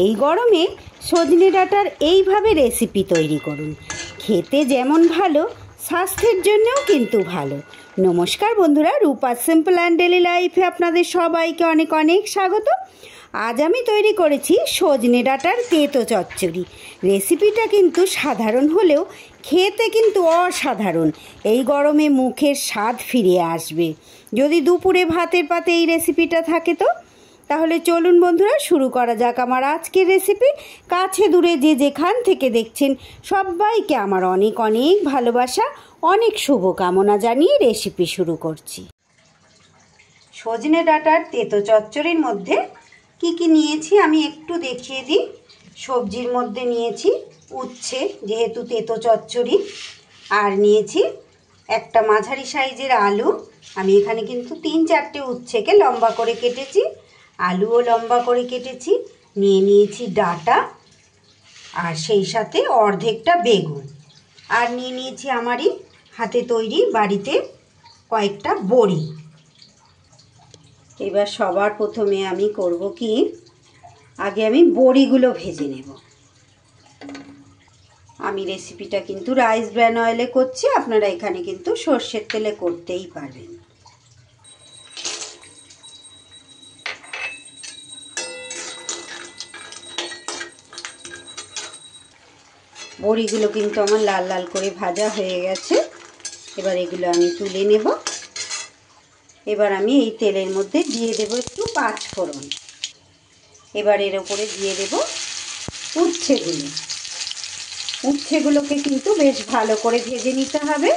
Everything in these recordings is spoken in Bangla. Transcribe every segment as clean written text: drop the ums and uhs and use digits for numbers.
এই গরমে সজনে ডাঁটার এইভাবে রেসিপি তৈরি করুন। খেতে যেমন ভালো, স্বাস্থ্যের জন্যও কিন্তু ভালো। নমস্কার বন্ধুরা, রূপার সিম্পল অ্যান্ড ডেলি লাইফে আপনাদের সবাইকে অনেক অনেক স্বাগত। আজ আমি তৈরি করেছি সজনে ডাঁটার তেঁতো চচ্চড়ি। রেসিপিটা কিন্তু সাধারণ হলেও খেতে কিন্তু অসাধারণ। এই গরমে মুখের স্বাদ ফিরে আসবে যদি দুপুরে ভাতের পাতে এই রেসিপিটা থাকে। তাহলে চলুন বন্ধুরা, শুরু করা যাক আমার আজকের রেসিপি। কাছে দূরে যে যেখান থেকে দেখছেন সবাইকে আমার অনেক অনেক ভালোবাসা, অনেক শুভকামনা জানিয়ে রেসিপি শুরু করছি। সজনে ডাঁটার তেঁতো চচ্চড়ির মধ্যে কি কি নিয়েছি আমি একটু দেখিয়ে দিই। সবজির মধ্যে নিয়েছি উচ্ছে, যেহেতু তেঁতো চচ্চড়ি, আর নিয়েছি একটা মাঝারি সাইজের আলু। আমি এখানে কিন্তু 3-4টে উচ্ছেকে লম্বা করে কেটেছি, আলুও লম্বা করে কেটেছি। নিয়েছি ডাঁটা, আর সেই সাথে অর্ধেকটা বেগুন, আর নিয়েছি আমারই হাতে তৈরি বাড়িতে কয়েকটা বড়ি। এবার সবার প্রথমে আমি করব কি, আগে আমি বড়িগুলো ভেজে নেব। আমি রেসিপিটা কিন্তু রাইস ব্র্যান অয়েলে করছি, আপনারা এখানে কিন্তু সর্ষের তেলে করতেই পারবেন। বড়িগুলো কিন্তু আমার লাল লাল করে ভাজা হয়ে গেছে। এবার এগুলো আমি তুলে নেব। এবার আমি এই তেলের মধ্যে দিয়ে দেব একটু 5 ফোড়ন। এবার এর উপরে দিয়ে দেব উচ্ছেগুলোকে কিন্তু বেশ ভালো করে ভেজে নিতে হবে।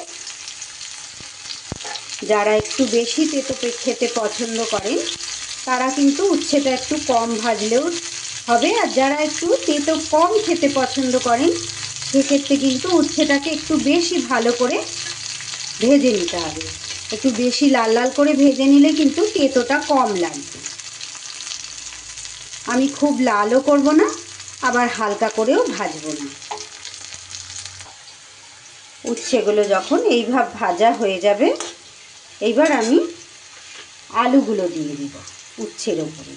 যারা একটু বেশি তেতো খেতে পছন্দ করেন তারা কিন্তু উচ্ছেটা একটু কম ভাজলেও হবে, আর যারা একটু তেতো কম খেতে পছন্দ করেন সেক্ষেত্রে কিন্তু উচ্ছেটাকে একটু বেশি ভালো করে ভেজে নিতে হবে। একটু বেশি লাল লাল করে ভেজে নিলে কিন্তু তেতোটা কম লাগবে। আমি খুব লালও করব না, আবার হালকা করেও ভাজবো না। উচ্ছেগুলো যখন এইভাবে ভাজা হয়ে যাবে, এইবার আমি আলুগুলো দিয়ে দেব উচ্ছের উপরে।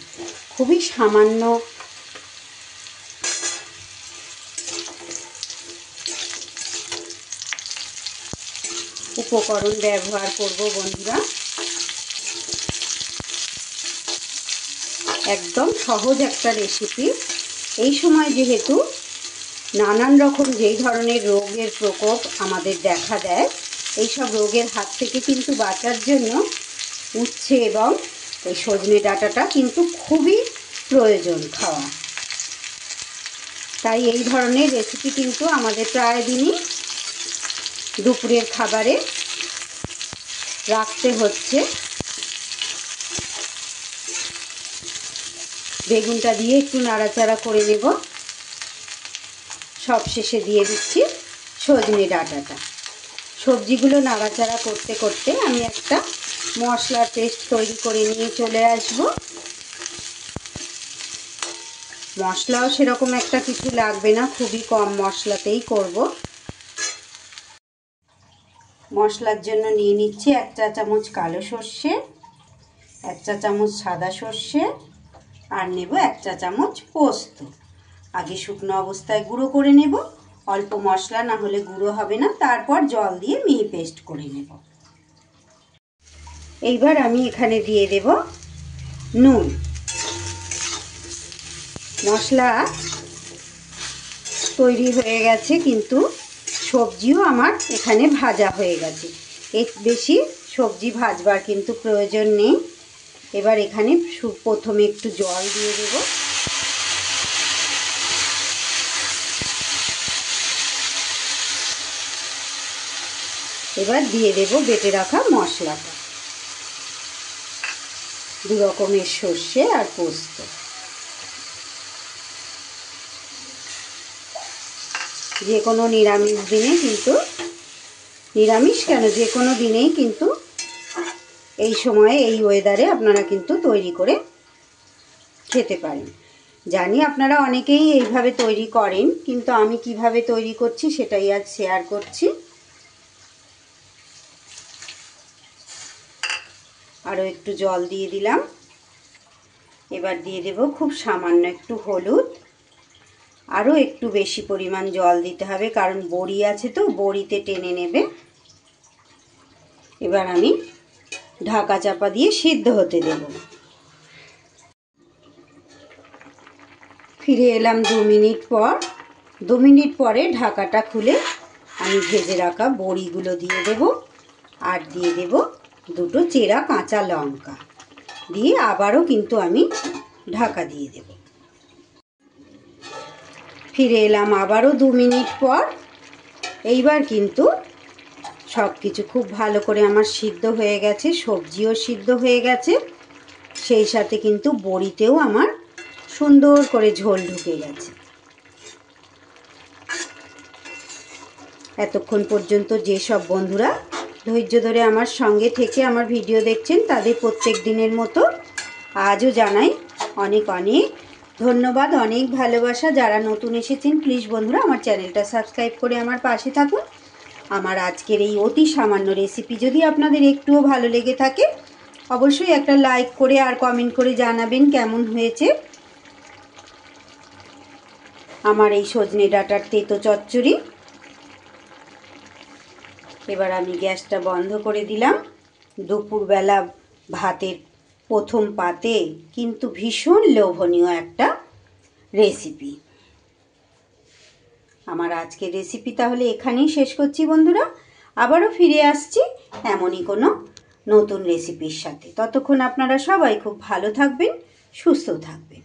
খুবই সামান্য উপকরণ ব্যবহার করব বন্ধুরা। একদম সহজ একটা রেসিপি। এই সময় যেহেতু নানান রকম যেই ধরনের রোগের প্রকোপ আমাদের দেখা দেয়, এই সব রোগের হাত থেকে কিন্তু বাঁচার জন্য উচ্ছে এবং এই সজনে ডাঁটাটা কিন্তু খুবই প্রয়োজন খাওয়া। তাই এই ধরনের রেসিপি কিন্তু আমাদের প্রায় দিনই দুপুরের খাবারে রাখতে হচ্ছে। বেগুনটা দিয়ে একটু নাড়াচাড়া করে নেব। সব শেষে দিয়ে দিচ্ছি সজনে ডাঁটাটা। সবজিগুলো নাড়াচাড়া করতে করতে আমি একটা মশলার পেস্ট তৈরি করে নিয়ে চলে আসব। মশলাও সেরকম একটা কিছু লাগবে না, খুবই কম মশলাতেই করব। মশলার জন্য নিয়ে নিচ্ছি 1 চা চামচ কালো সর্ষে, 1 চা চামচ সাদা সর্ষে, আর নেব 1 চা চামচ পোস্ত। আগে শুকনো অবস্থায় গুঁড়ো করে নেব, অল্প মশলা না হলে গুঁড়ো হবে না। তারপর জল দিয়ে মিহি পেস্ট করে নেব। এইবার আমি এখানে দিয়ে দেব নুন। মশলা তৈরি হয়ে গেছে, কিন্তু সবজিও আমার এখানে ভাজা হয়ে গেছে। এর বেশি সবজি ভাজবার কিন্তু প্রয়োজন নেই। এবার এখানে প্রথমে একটু জল দিয়ে দেব। এবার দিয়ে দেব বেটে রাখা মশলাটা, 2 রকমের সর্ষে আর পোস্ত। যে কোনো নিরামিষ দিনে কিন্তু, নিরামিষ কেন, যে কোনো দিনেই কিন্তু এই সময়ে এই ওয়েদারে আপনারা কিন্তু তৈরি করে খেতে পারেন। জানি আপনারা অনেকেই এইভাবে তৈরি করেন, কিন্তু আমি কিভাবে তৈরি করছি সেটাই আজ শেয়ার করছি। আরও একটু জল দিয়ে দিলাম। এবার দিয়ে দেব খুব সামান্য একটু হলুদ, আরও একটু বেশি পরিমাণ জল দিতে হবে, কারণ বড়ি আছে তো, বড়িতে টেনে নেবে। এবার আমি ঢাকা চাপা দিয়ে সিদ্ধ হতে দেব। ফিরে এলাম 2 মিনিট পর। 2 মিনিট পরে ঢাকাটা খুলে আমি ভেজে রাখা বড়িগুলো দিয়ে দেব, আর দিয়ে দেব 2টো চেরা কাঁচা লঙ্কা দিয়ে আবারও কিন্তু আমি ঢাকা দিয়ে দেব। ফিরে এলাম আবারও 2 মিনিট পর। এইবার কিন্তু সব কিছু খুব ভালো করে আমার সিদ্ধ হয়ে গেছে, সবজিও সিদ্ধ হয়ে গেছে, সেই সাথে কিন্তু বড়িতেও আমার সুন্দর করে ঝোল ঢুকে গেছে। এতক্ষণ পর্যন্ত যেসব বন্ধুরা ধৈর্য ধরে আমার সঙ্গে থেকে আমার ভিডিও দেখছেন, তাদের প্রত্যেক দিনের মতো আজও জানাই অনেক অনেক ধন্যবাদ, অনেক ভালোবাসা। যারা নতুন এসেছেন প্লিজ বন্ধুরা আমার চ্যানেলটা সাবস্ক্রাইব করে আমার পাশে থাকুন। আমার আজকের এই অতি সামান্য রেসিপি যদি আপনাদের একটুও ভালো লেগে থাকে অবশ্যই একটা লাইক করে আর কমেন্ট করে জানাবেন কেমন হয়েছে আমার এই সজনে ডাঁটার তেতো চচ্চড়ি। এবার আমি গ্যাসটা বন্ধ করে দিলাম। দুপুরবেলা ভাতের প্রথম পাতে কিন্তু ভীষণ লোভনীয় একটা রেসিপি। আমার আজকের রেসিপি তাহলে এখানেই শেষ করছি বন্ধুরা। আবারও ফিরে আসছি এমনই কোনো নতুন রেসিপির সাথে। ততক্ষণ আপনারা সবাই খুব ভালো থাকবেন, সুস্থ থাকবেন।